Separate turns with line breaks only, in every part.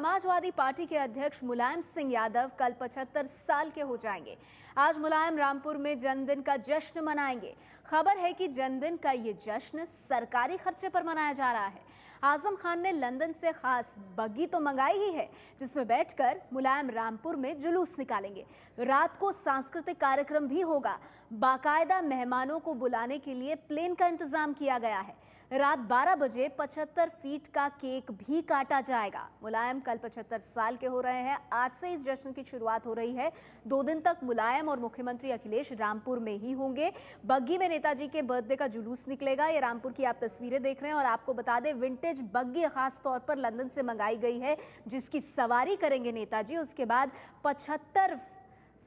Samajwadi party के अध्यक्ष मुलायम सिंह यादव कल 75 साल के हो जाएंगे। आज मुलायम रामपुर में जन्मदिन का जश्न मनाएंगे। खबर है कि जन्मदिन का ये जश्न सरकारी खर्चे पर मनाया जा रहा है। आजम खान ने लंदन से खास बग्गी तो मंगाई ही है, जिसमें बैठकर मुलायम रामपुर में जुलूस निकालेंगे। रात को सांस्कृतिक कार्यक्रम भी होगा। बाकायदा मेहमानों को बुलाने के लिए प्लेन का इंतजाम किया गया है। रात 12 बजे 75 फीट का केक भी काटा जाएगा। मुलायम कल 75 साल के हो रहे हैं। आज से इस जश्न की शुरुआत हो रही है। 2 दिन तक मुलायम और मुख्यमंत्री अखिलेश रामपुर में ही होंगे। बग्गी में नेताजी के बर्थडे का जुलूस निकलेगा। ये रामपुर की आप तस्वीरें देख रहे हैं और आपको बता दें, विंटेज बग्गी खास तौर पर लंदन से मंगाई गई है, जिसकी सवारी करेंगे नेताजी। उसके बाद 75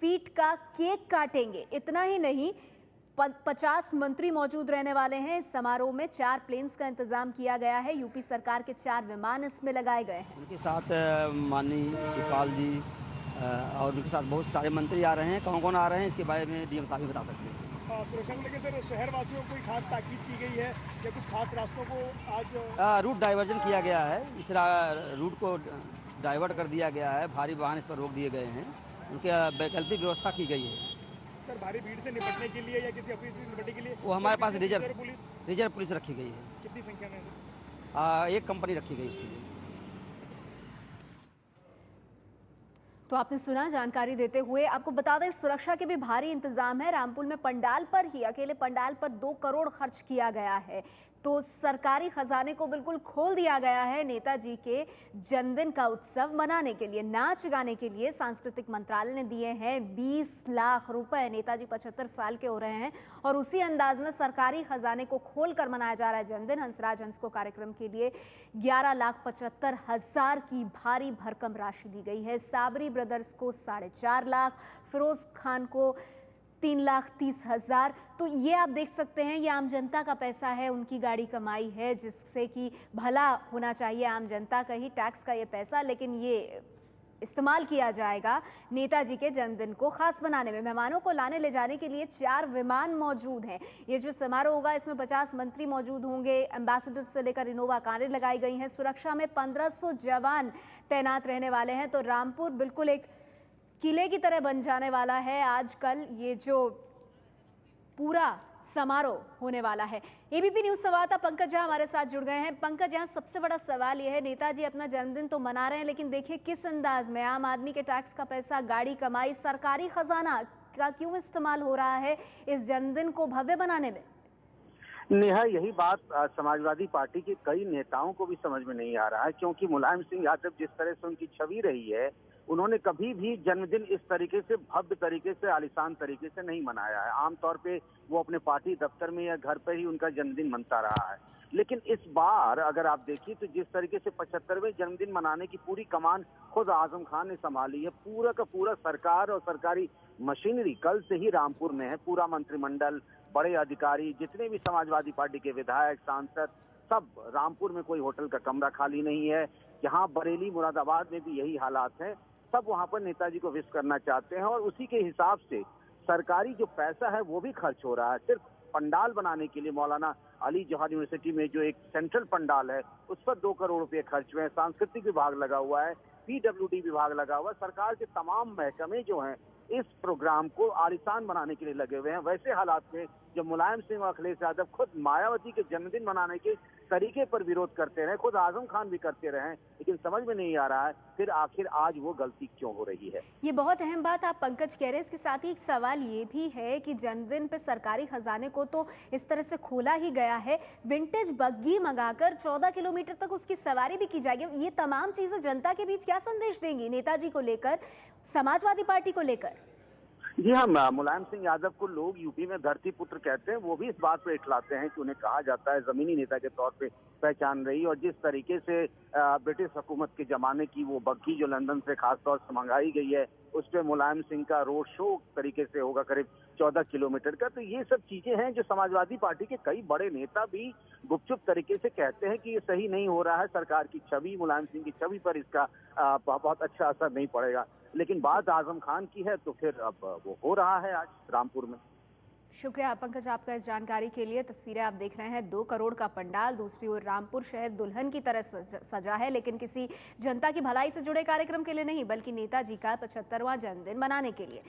फीट का केक काटेंगे। इतना ही नहीं, 50 मंत्री मौजूद रहने वाले हैं। इस समारोह में 4 प्लेन्स का इंतजाम किया गया है। यूपी सरकार के 4 विमान इसमें लगाए गए हैं।
उनके साथ माननीय शिवपाल जी और उनके साथ बहुत सारे मंत्री आ रहे हैं। कौन कौन आ रहे हैं इसके बारे में डीएम साहब भी बता सकते हैं।
सुरक्षा को लेकर सर शहर वासियों को कोई खास ताकीद की गई है या कुछ खास रास्तों को आज
रूट डाइवर्जन किया गया है। इस रूट को डाइवर्ट कर दिया गया है। भारी वाहन इस पर रोक दिए गए हैं। उनके वैकल्पिक व्यवस्था की गई है।
सर भारी भीड़ से निपटने के लिए या किसी ऑफिस से निपटने के लिए
वो हमारे पास रिजर्व पुलिस रखी गई है।
कितनी संख्या में?
एक कंपनी रखी गई इसलिए।
तो आपने सुना जानकारी देते हुए। आपको बता दें, सुरक्षा के भी भारी इंतजाम है। रामपुर में पंडाल पर ही, अकेले पंडाल पर 2 करोड़ खर्च किया गया है। तो सरकारी खजाने को बिल्कुल खोल दिया गया है नेताजी के जन्मदिन का उत्सव मनाने के लिए। नाच गाने के लिए सांस्कृतिक मंत्रालय ने दिए हैं 20 लाख रुपए। नेताजी 75 साल के हो रहे हैं और उसी अंदाज में सरकारी खजाने को खोलकर मनाया जा रहा है जन्मदिन। हंसराज हंस को कार्यक्रम के लिए 11,75,000 की भारी भरकम राशि दी गई है। साबरी ब्रदर्स को 4.5 लाख, फिरोज खान को 3,30,000। तो ये आप देख सकते हैं, ये आम जनता का पैसा है, उनकी गाड़ी कमाई है, जिससे कि भला होना चाहिए आम जनता का ही, टैक्स का ये पैसा। लेकिन ये इस्तेमाल किया जाएगा नेताजी के जन्मदिन को खास बनाने में। मेहमानों को लाने ले जाने के लिए 4 विमान मौजूद हैं। ये जो समारोह होगा, इसमें 50 मंत्री मौजूद होंगे। एम्बेसडर से लेकर इनोवा कारें लगाई गई हैं। सुरक्षा में 1500 जवान तैनात रहने वाले हैं। तो रामपुर बिल्कुल एक किले की तरह बन जाने वाला है आजकल ये जो पूरा समारोह होने वाला है। एबीपी न्यूज संवाददाता पंकज झा हमारे साथ जुड़ गए हैं। पंकज, यहाँ सबसे बड़ा सवाल यह है, नेताजी अपना जन्मदिन तो मना रहे हैं, लेकिन देखिए किस अंदाज में आम आदमी के टैक्स का पैसा, गाड़ी कमाई, सरकारी खजाना का क्यों इस्तेमाल हो रहा है इस जन्मदिन को भव्य बनाने में।
नेहा, यही बात समाजवादी पार्टी के कई नेताओं को भी समझ में नहीं आ रहा है, क्योंकि मुलायम सिंह यादव जिस तरह से उनकी छवि रही है, उन्होंने कभी भी जन्मदिन इस तरीके से, भव्य तरीके से, आलीशान तरीके से नहीं मनाया है। आमतौर पे वो अपने पार्टी दफ्तर में या घर पर ही उनका जन्मदिन मनता रहा है। लेकिन इस बार अगर आप देखिए तो जिस तरीके से 75वें जन्मदिन मनाने की पूरी कमान खुद आजम खान ने संभाली है। पूरा का पूरा सरकार और सरकारी मशीनरी कल से ही रामपुर में है। पूरा मंत्रिमंडल, बड़े अधिकारी, जितने भी समाजवादी पार्टी के विधायक, सांसद, सब रामपुर में। कोई होटल का कमरा खाली नहीं है। यहाँ बरेली, मुरादाबाद में भी यही हालात है। सब वहाँ पर नेताजी को विश करना चाहते हैं और उसी के हिसाब से सरकारी जो पैसा है वो भी खर्च हो रहा है। सिर्फ पंडाल बनाने के लिए मौलाना अली जौहर यूनिवर्सिटी में जो एक सेंट्रल पंडाल है, उस पर 2 करोड़ रुपए खर्च हुए हैं। सांस्कृतिक विभाग लगा हुआ है, पीडब्ल्यूडी विभाग लगा हुआ है। सरकार के तमाम महकमे जो हैं इस प्रोग्राम को आलिशान बनाने के लिए लगे हुए हैं। वैसे हालात में जब मुलायम सिंह और अखिलेश यादव खुद मायावती के जन्मदिन मनाने के तरीके पर विरोध करते रहे, खुद आजम खान भी करते रहे, लेकिन समझ में नहीं आ रहा है फिर आखिर आज वो गलती क्यों हो रही है।
ये बहुत अहम बात आप पंकज कह रहे हैं। इसके साथ ही एक सवाल ये भी है कि जन्मदिन पे सरकारी खजाने को तो इस तरह से खोला ही गया है। विंटेज बग्गी मंगाकर 14 किलोमीटर तक उसकी सवारी भी की जाएगी। ये तमाम चीजें जनता के बीच क्या संदेश देंगी नेताजी को लेकर, समाजवादी पार्टी को लेकर?
जी हाँ, मुलायम सिंह यादव को लोग यूपी में धरती पुत्र कहते हैं। वो भी इस बात पर इठलाते हैं कि उन्हें कहा जाता है जमीनी नेता के तौर पे पहचान रही। और जिस तरीके से ब्रिटिश हुकूमत के जमाने की वो बग्गी जो लंदन से खास तौर से मंगाई गई है, उस पर मुलायम सिंह का रोड शो तरीके से होगा करीब 14 किलोमीटर का। तो ये सब चीजें हैं जो समाजवादी पार्टी के कई बड़े नेता भी गुपचुप तरीके से कहते हैं कि ये सही नहीं हो रहा है। सरकार की छवि, मुलायम सिंह की छवि पर इसका बहुत अच्छा असर नहीं पड़ेगा। लेकिन बात आजम खान की है तो फिर अब वो हो रहा है आज रामपुर में।
शुक्रिया पंकज आपका इस जानकारी के लिए। तस्वीरें आप देख रहे हैं, 2 करोड़ का पंडाल, दूसरी ओर रामपुर शहर दुल्हन की तरह सजा है, लेकिन किसी जनता की भलाई से जुड़े कार्यक्रम के लिए नहीं, बल्कि नेताजी का 75वां जन्मदिन मनाने के लिए।